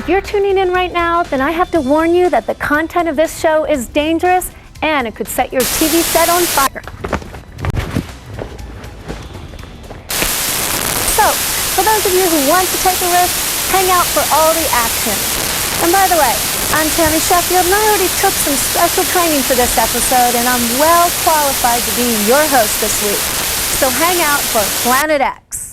If you're tuning in right now, then I have to warn you that the content of this show is dangerous and it could set your TV set on fire. So, for those of you who want to take a risk, hang out for all the action. And by the way, I'm Tammy Sheffield and I already took some special training for this episode and I'm well qualified to be your host this week. So hang out for Planet X.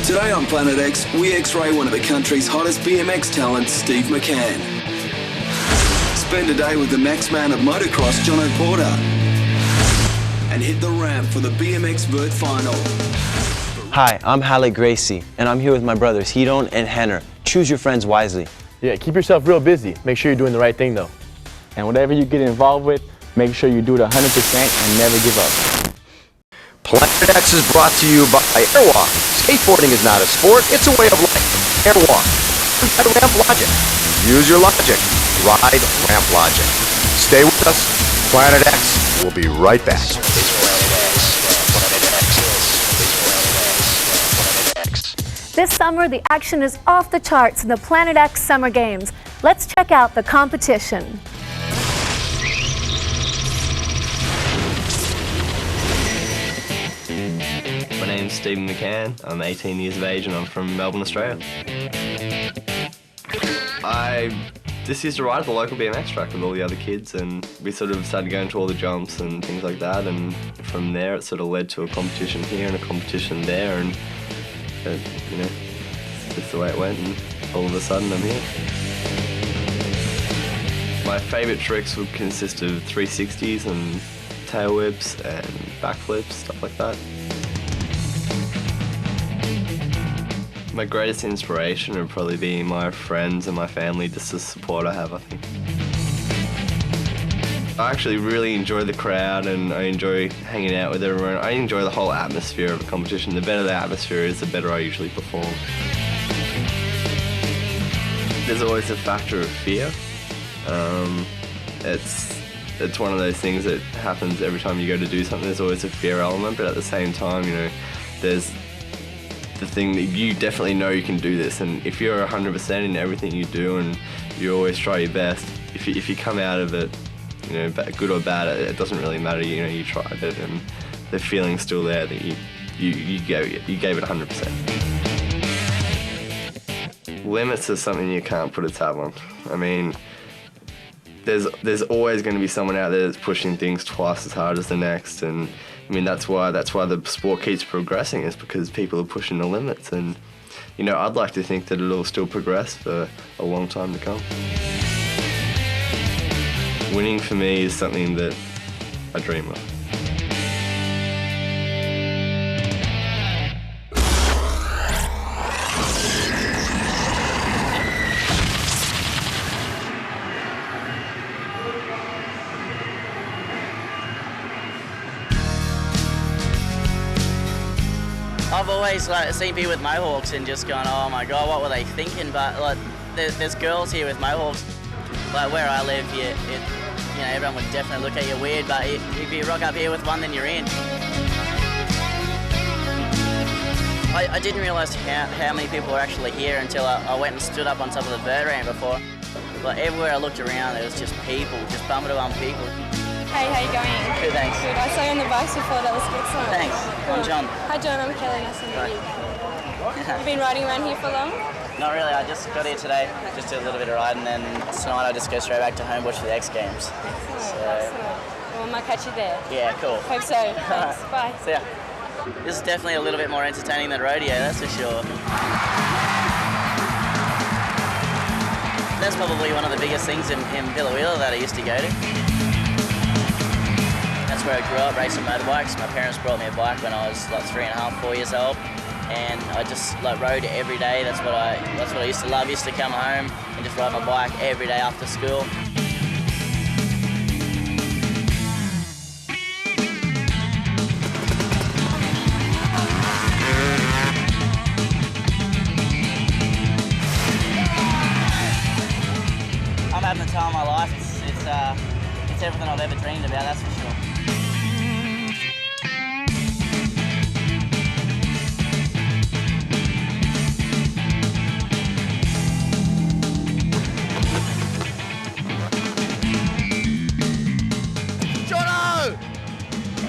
Today on Planet X, we X-ray one of the country's hottest BMX talents, Steve McCann. Spend a day with the next man of motocross, Jono Porter. And hit the ramp for the BMX Vert Final. Hi, I'm Halle Gracie, and I'm here with my brothers, Hedon and Henner. Choose your friends wisely. Yeah, keep yourself real busy. Make sure you're doing the right thing, though. And whatever you get involved with, make sure you do it 100% and never give up. Planet X is brought to you by Airwalk. Skateboarding is not a sport, it's a way of life. Airwalk. Ride Ramp Logic. Use your logic. Ride Ramp Logic. Stay with us. Planet X will be right back. This summer, the action is off the charts in the Planet X Summer Games. Let's check out the competition. My name's Stephen McCann. I'm 18 years of age and I'm from Melbourne, Australia. I just used to ride at the local BMX track with all the other kids and we sort of started going to all the jumps and things like that, and from there it sort of led to a competition here and a competition there, and you know, that's the way it went, and all of a sudden I'm here. My favourite tricks would consist of 360s and tail whips and backflips, stuff like that. My greatest inspiration would probably be my friends and my family, just the support I have, I think. I actually really enjoy the crowd and I enjoy hanging out with everyone. I enjoy the whole atmosphere of a competition. The better the atmosphere is, the better I usually perform. There's always a factor of fear. It's one of those things that happens every time you go to do something. There's always a fear element, but at the same time, you know, there's the thing that you definitely know you can do this, and if you're 100% in everything you do and you always try your best, if you come out of it, you know, good or bad, it doesn't really matter. You know, you tried it, and the feeling's still there that you gave it 100%. Limits is something you can't put a tab on. I mean, there's always going to be someone out there that's pushing things twice as hard as the next, and I mean that's why the sport keeps progressing, is because people are pushing the limits, and you know, I'd like to think that it'll still progress for a long time to come. Winning for me is something that I dream of. I've always seen people with mohawks and just gone, oh my god, what were they thinking? But like, there's girls here with mohawks. Like where I live, you know, everyone would definitely look at you weird. But if you rock up here with one, then you're in. I didn't realise how many people were actually here until I went and stood up on top of the vert ramp before. Like everywhere I looked around, there was just people, just bumper to bumper people. Hey, how you going? Good, thanks. Good. I saw you on the bikes before. That was excellent. Thanks. Cool. I'm John. Hi, John. I'm Kelly. Nice to meet you. You've been riding around here for long? Not really. I just got here today. Just did a little bit of riding, and then tonight I just go straight back to Homebush for the X Games. Excellent. Well, I might catch you there. Yeah, cool. Hope so. Thanks. Bye. See ya. This is definitely a little bit more entertaining than rodeo, that's for sure. That's probably one of the biggest things in Biloela that I used to go to. That's where I grew up, racing motorbikes. My parents brought me a bike when I was like 3.5, 4 years old, and I just rode every day. That's what I used to love. I used to come home and just ride my bike every day after school. beats everything I've ever dreamed about, that's for sure.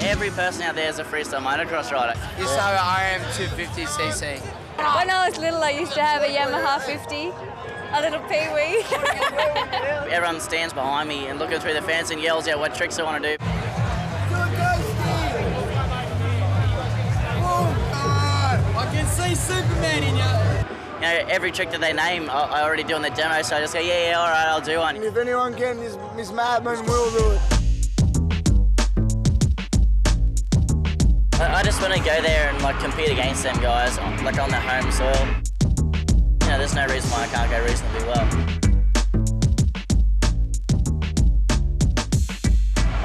Every person out there is a freestyle motocross rider. You saw an RM 250cc. When I was little, I used to have a Yamaha 50, a little Pee-wee. Everyone stands behind me and looking through the fence and yells out what tricks I want to do. I can see Superman in you. You know, every trick that they name, I already do in the demo, so I just go, yeah, all right, I'll do one. If anyone can, this madman will do it. I just want to go there and like compete against them guys, like on their home soil. You know, there's no reason why I can't go reasonably well.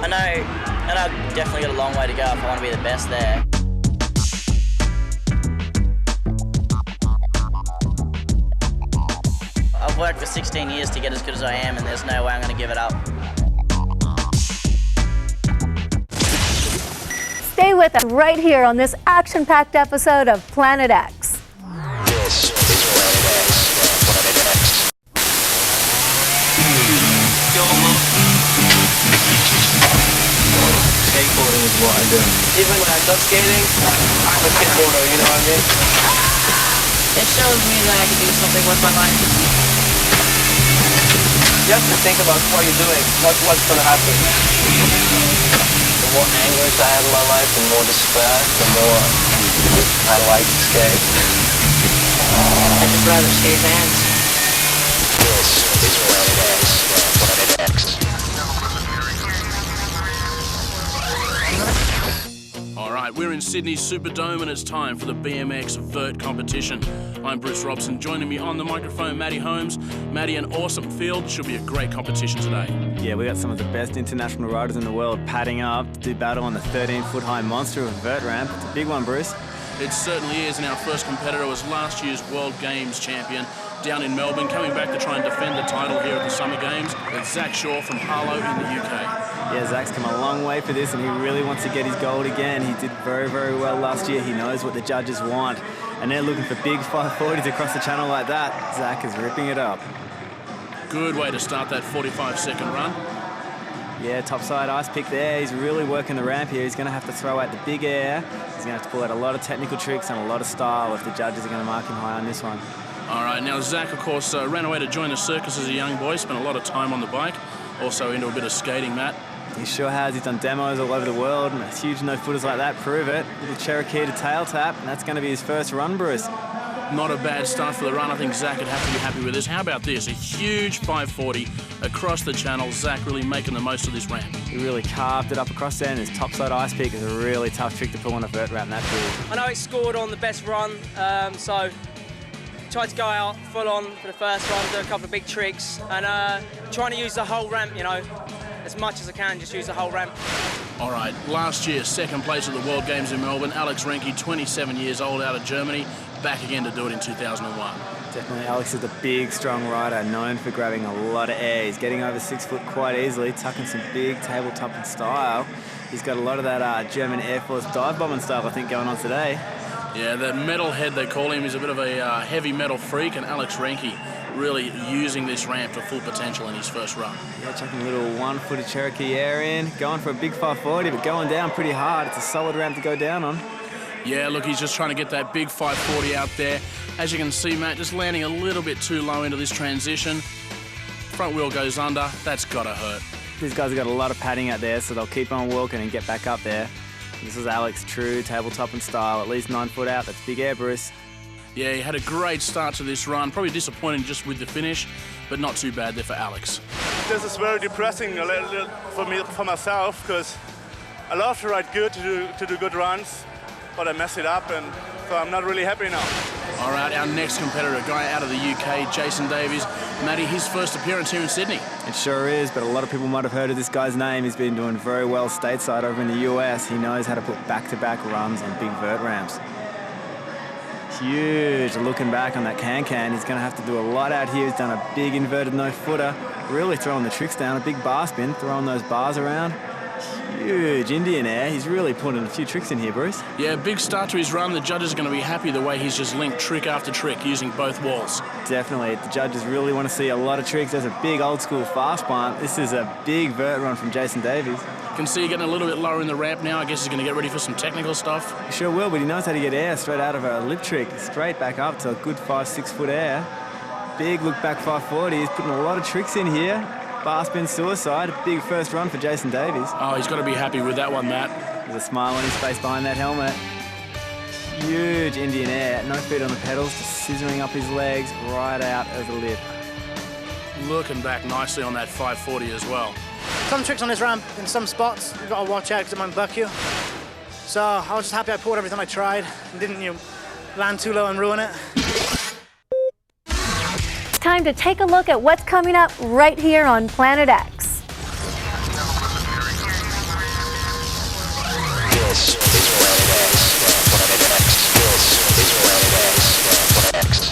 I know I've definitely got a long way to go if I want to be the best there. I've worked for 16 years to get as good as I am, and there's no way I'm going to give it up. Stay with us right here on this action-packed episode of Planet X. This is Planet X. Planet X. Skateboarding is what I do. Even when I'm not skating, I'm a skateboarder, you know what I mean? It shows me that I can do something with my life. You have to think about what you're doing, not what's going to happen. The more angers I have in my life, the more despair, the more I like to skate. I'd just rather skate hands. This is Planet X. Planet X. All right, we're in Sydney's Superdome and it's time for the BMX Vert competition. I'm Bruce Robson. Joining me on the microphone, Matty Holmes. Matty, an awesome field. Should be a great competition today. Yeah, we got some of the best international riders in the world padding up to do battle on the 13-foot high monster of a vert ramp. It's a big one, Bruce. It certainly is, and our first competitor was last year's World Games champion down in Melbourne, coming back to try and defend the title here at the Summer Games. It's Zach Shaw from Harlow in the UK. Yeah, Zach's come a long way for this and he really wants to get his gold again. He did very, very well last year. He knows what the judges want. And they're looking for big 540s across the channel like that. Zach is ripping it up. Good way to start that 45-second run. Yeah, topside ice pick there. He's really working the ramp here. He's going to have to throw out the big air. He's going to have to pull out a lot of technical tricks and a lot of style if the judges are going to mark him high on this one. All right, now Zach, of course, ran away to join the circus as a young boy, spent a lot of time on the bike, also into a bit of skating, Matt. He sure has. He's done demos all over the world, and huge no-footers like that prove it. Little Cherokee to tail tap, and that's going to be his first run, Bruce. Not a bad start for the run. I think Zach would have to be happy with this. How about this? A huge 540 across the channel. Zach really making the most of this ramp. He really carved it up across there, and his topside ice pick is a really tough trick to pull on a vert ramp that big. I know it scored on the best run, so tried to go out full on for the first run, do a couple of big tricks, and trying to use the whole ramp, you know, as much as I can, just use the whole ramp. All right, last year, second place at the World Games in Melbourne. Alex Renke, 27 years old, out of Germany, back again to do it in 2001. Definitely, Alex is a big, strong rider, known for grabbing a lot of air. He's getting over 6 foot quite easily, tucking some big tabletop and style. He's got a lot of that German Air Force dive bombing style, I think, going on today. Yeah, that metal head, they call him, is a bit of a heavy metal freak, and Alex Renke really using this ramp to full potential in his first run. Yeah, chucking a little one-footed Cherokee air in, going for a big 540, but going down pretty hard. It's a solid ramp to go down on. Yeah, look, he's just trying to get that big 540 out there. As you can see, Matt, just landing a little bit too low into this transition. Front wheel goes under. That's gotta hurt. These guys have got a lot of padding out there, so they'll keep on walking and get back up there. This is Alex, true tabletop and style, at least 9 foot out. That's big air, Bruce. Yeah, he had a great start to this run. Probably disappointing just with the finish, but not too bad there for Alex. This is very depressing a little for myself, because I love to ride good, to do good runs, but I mess it up, and so I'm not really happy now. All right, our next competitor, a guy out of the UK, Jason Davies. Matty, his first appearance here in Sydney. It sure is, but a lot of people might have heard of this guy's name. He's been doing very well stateside over in the US. He knows how to put back-to-back runs on big vert ramps. Huge. Looking back on that can-can, he's going to have to do a lot out here. He's done a big inverted no-footer, really throwing the tricks down, a big bar spin, throwing those bars around. Huge Indian air. He's really putting a few tricks in here, Bruce. Yeah, big start to his run. The judges are going to be happy the way he's just linked trick after trick using both walls. Definitely. The judges really want to see a lot of tricks. There's a big old-school fast bunt. This is a big vert run from Jason Davies. Can see getting a little bit lower in the ramp now. I guess he's going to get ready for some technical stuff. He sure will, but he knows how to get air straight out of a lip trick, straight back up to a good 5-6 foot air. Big look back 540. He's putting a lot of tricks in here. Bar spin suicide, a big first run for Jason Davies. Oh, he's got to be happy with that one, Matt. There's a smile on his face behind that helmet. Huge Indian air, no feet on the pedals, just scissoring up his legs right out of the lip. Looking back nicely on that 540 as well. Some tricks on this ramp in some spots you've got to watch out because it might buck you. So I was just happy I pulled everything I tried and didn't land too low and ruin it. Time to take a look at what's coming up right here on Planet X. This is Planet X. Planet X. This is Planet X.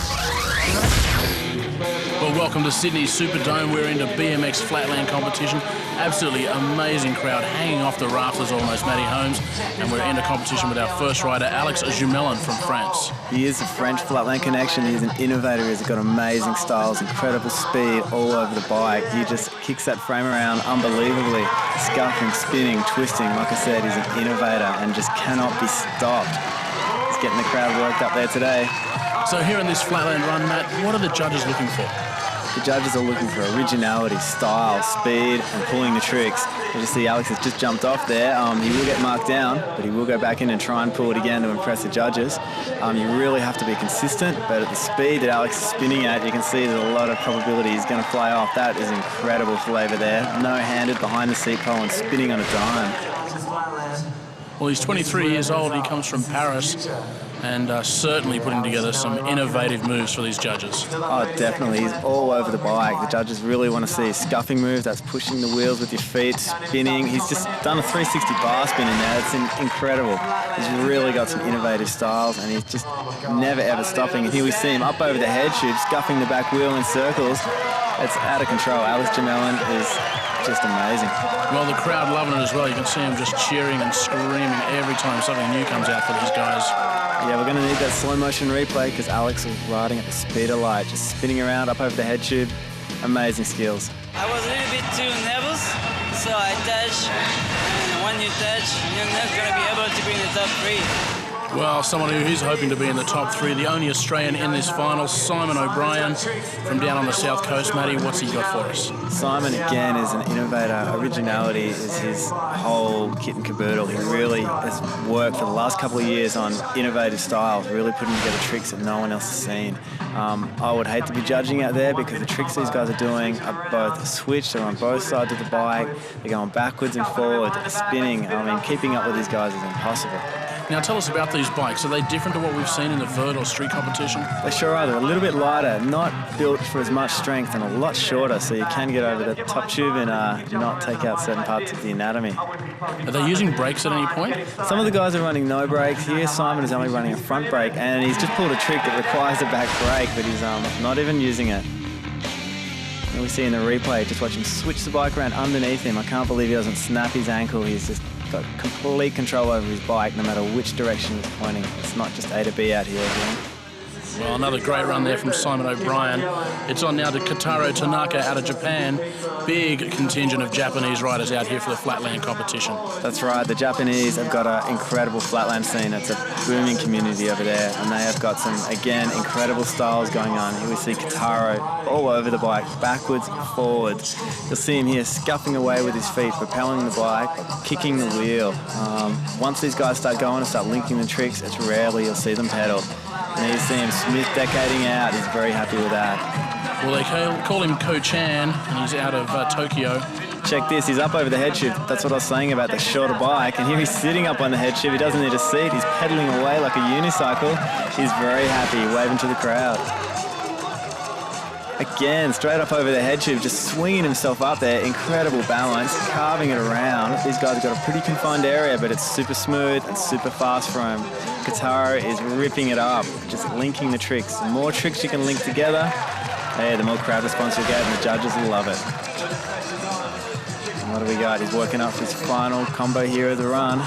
Planet X. Well, welcome to Sydney's Superdome. We're into BMX flatland competition. Absolutely amazing crowd hanging off the rafters almost, Matty Holmes. And we're into competition with our first rider, Alex Jumelin from France. He is a French flatland connection. He's an innovator. He's got amazing styles, incredible speed all over the bike. He just kicks that frame around unbelievably. Scuffing, spinning, twisting. Like I said, he's an innovator and just cannot be stopped. He's getting the crowd worked up there today. So here in this flatland run, Matt, what are the judges looking for? The judges are looking for originality, style, speed, and pulling the tricks. You just see Alex has just jumped off there. He will get marked down, but he will go back in and try and pull it again to impress the judges. You really have to be consistent, but at the speed that Alex is spinning at, you can see there's a lot of probability he's going to fly off. That is incredible flavour there. No-handed behind the seat pole and spinning on a dime. Well, he's 23 years old. He comes from Paris. And certainly putting together some innovative moves for these judges. Oh, definitely. He's all over the bike. The judges really want to see a scuffing move. That's pushing the wheels with your feet, spinning. He's just done a 360 bar spin in there. It's incredible. He's really got some innovative styles, and he's just never, ever stopping. And here we see him up over the head tube, scuffing the back wheel in circles. It's out of control. Alex Jumelin is just amazing. Well, the crowd loving it as well. You can see them just cheering and screaming every time something new comes out for these guys. Yeah, we're going to need that slow motion replay because Alex was riding at the speed of light, just spinning around up over the head tube. Amazing skills. I was a little bit too nervous, so I touched, and when you touch, you're not going to be able to be in the top 3. Well, someone who is hoping to be in the top 3, the only Australian in this final, Simon O'Brien from down on the south coast. Matty, what's he got for us? Simon, again, is an innovator. Originality is his whole kit and caboodle. He really has worked for the last couple of years on innovative styles, really putting together tricks that no one else has seen. I would hate to be judging out there because the tricks these guys are doing are both switched. They're on both sides of the bike. They're going backwards and forwards, spinning. I mean, keeping up with these guys is impossible. Now tell us about these bikes. Are they different to what we've seen in the vert or street competition? They sure are. They're a little bit lighter, not built for as much strength, and a lot shorter, so you can get over the top tube and not take out certain parts of the anatomy. Are they using brakes at any point? Some of the guys are running no brakes. Here, Simon is only running a front brake, and he's just pulled a trick that requires a back brake, but he's not even using it. And we see in the replay, just watch him switch the bike around underneath him. I can't believe he doesn't snap his ankle. He's just got complete control over his bike no matter which direction it's pointing. It's not just A to B out here again. Well, another great run there from Simon O'Brien. It's on now to Kotaro Tanaka out of Japan. Big contingent of Japanese riders out here for the flatland competition. That's right. The Japanese have got an incredible flatland scene. It's a booming community over there, and they have got some, again, incredible styles going on. Here we see Kotaro all over the bike, backwards and forwards. You'll see him here scuffing away with his feet, propelling the bike, kicking the wheel. Once these guys start going and start linking the tricks, it's rarely you'll see them pedal. And you see him Smith decading out. He's very happy with that. Well, they call him Ko-chan, and he's out of Tokyo. Check this, he's up over the head tube. That's what I was saying about the shorter bike. And here he's sitting up on the head tube. He doesn't need a seat. He's pedaling away like a unicycle. He's very happy, waving to the crowd. Again, straight up over the head tube, just swinging himself up there. Incredible balance, carving it around. These guys have got a pretty confined area, but it's super smooth and super fast for him. Kotaro is ripping it up, just linking the tricks. The more tricks you can link together, the more crowd response you get, and the judges will love it. And what do we got? He's working up his final combo here of the run.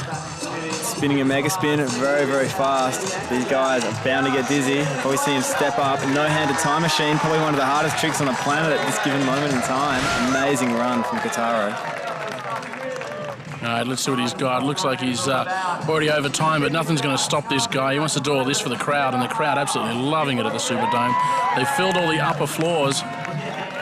Spinning a mega spin very, very fast. These guys are bound to get dizzy. Probably see him step up. No-handed time machine, probably one of the hardest tricks on the planet at this given moment in time. Amazing run from Kotaro. All right, let's see what he's got. Looks like he's already over time, but nothing's going to stop this guy. He wants to do all this for the crowd, and the crowd absolutely loving it at the Superdome. They filled all the upper floors,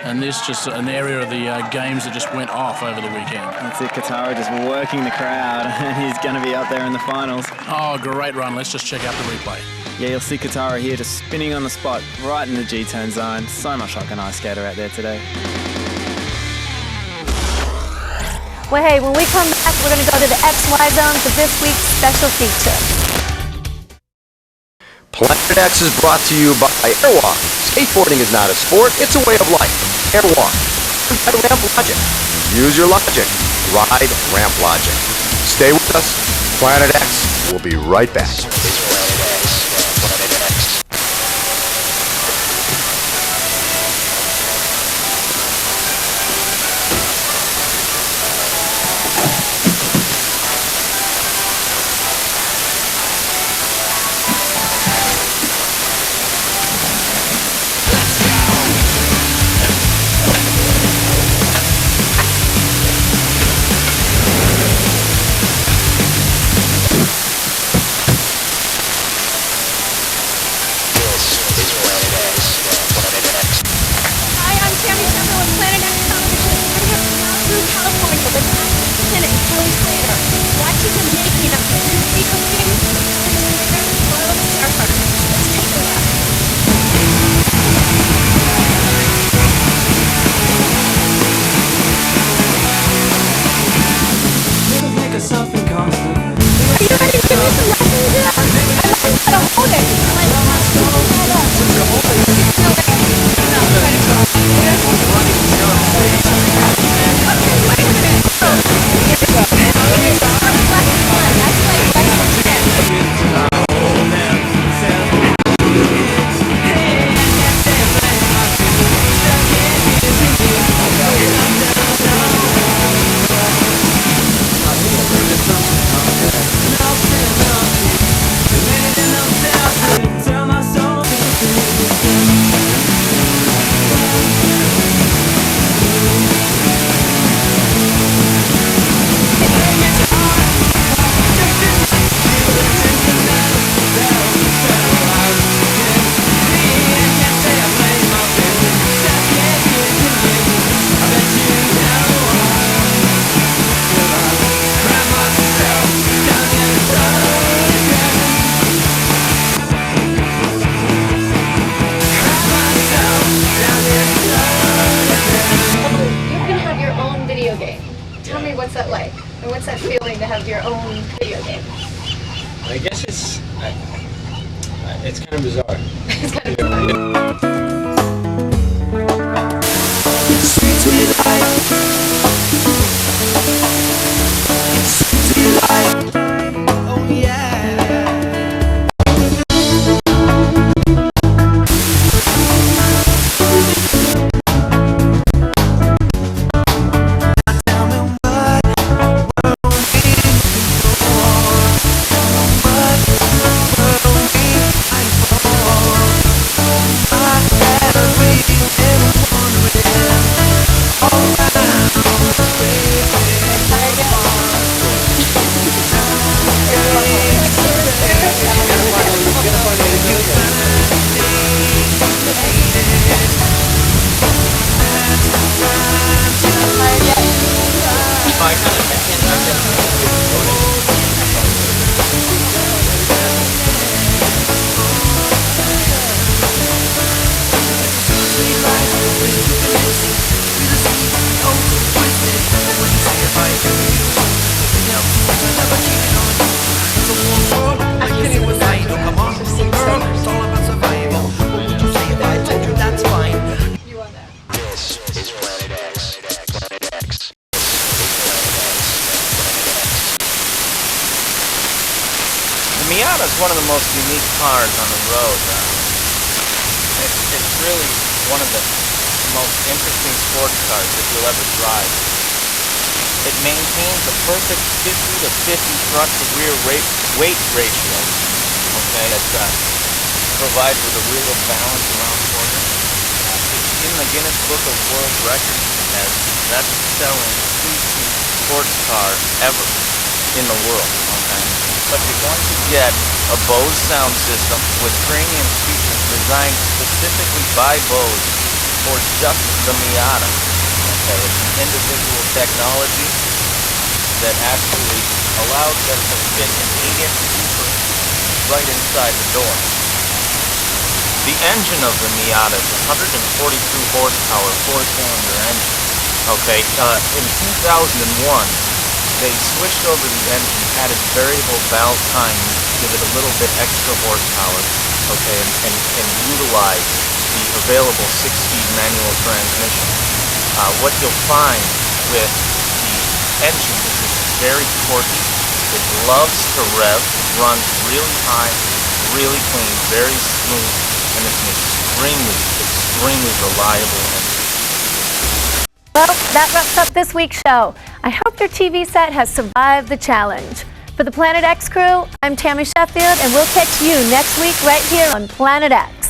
and this just an area of the games that just went off over the weekend. That's it, Kotaro just working the crowd, and he's going to be up there in the finals. Oh, great run. Let's just check out the replay. Yeah, you'll see Kotaro here just spinning on the spot, right in the G-turn zone. So much like an ice skater out there today. Well, hey, when we come back, we're going to go to the XY zone for this week's special feature. Planet X is brought to you by Airwalk. Skateboarding is not a sport, it's a way of life. Airwalk. Ride Ramp Logic. Use your logic. Ride Ramp Logic. Stay with us. Planet X will be right back. I guess it's kind of bizarre. It's kind of bizarre. it's one of the most unique cars on the road. It's really one of the most interesting sports cars that you'll ever drive. It maintains a perfect 50 to 50 front to rear weight ratio. Okay, it provides with a real balance around corners. It's in the Guinness Book of World Records as best-selling two-seat sports car ever in the world. Okay, but you're going to get a Bose sound system with premium speakers designed specifically by Bose for just the Miata. Okay, it's an individual technology that actually allows them to fit an 8-inch woofer right inside the door. The engine of the Miata is a 142 horsepower, 4-cylinder engine. Okay, in 2001, they switched over the engine, added variable valve timing to give it a little bit extra horsepower, okay, and utilized the available 6-speed manual transmission. What you'll find with the engine is it's very torquey, it loves to rev, runs really high, really clean, very smooth, and it's an extremely reliable engine. Well, that wraps up this week's show. I hope your TV set has survived the challenge. For the Planet X crew, I'm Tammy Sheffield, and we'll catch you next week right here on Planet X.